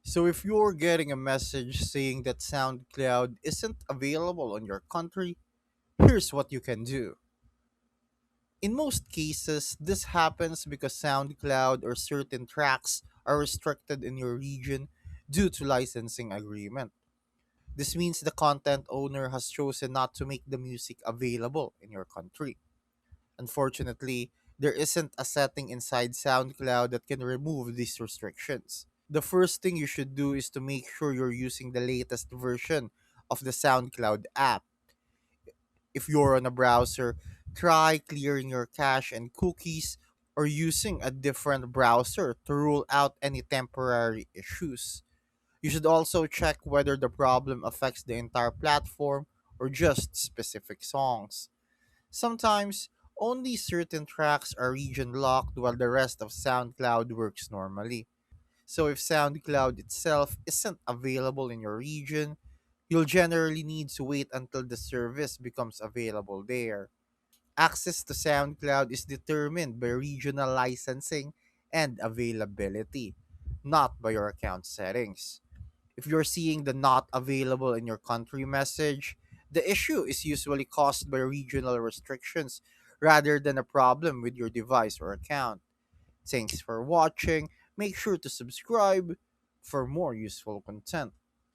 So if you're getting a message saying that SoundCloud isn't available on your country, here's what you can do. In most cases, this happens because SoundCloud or certain tracks are restricted in your region due to licensing agreement. This means the content owner has chosen not to make the music available in your country. Unfortunately, there isn't a setting inside SoundCloud that can remove these restrictions. The first thing you should do is to make sure you're using the latest version of the SoundCloud app. If you're on a browser, try clearing your cache and cookies or using a different browser to rule out any temporary issues. You should also check whether the problem affects the entire platform or just specific songs. Sometimes, only certain tracks are region locked while the rest of SoundCloud works normally. So if SoundCloud itself isn't available in your region, you'll generally need to wait until the service becomes available there. Access to SoundCloud is determined by regional licensing and availability, not by your account settings. If you're seeing the not available in your country message, the issue is usually caused by regional restrictions rather than a problem with your device or account. Thanks for watching. Make sure to subscribe for more useful content.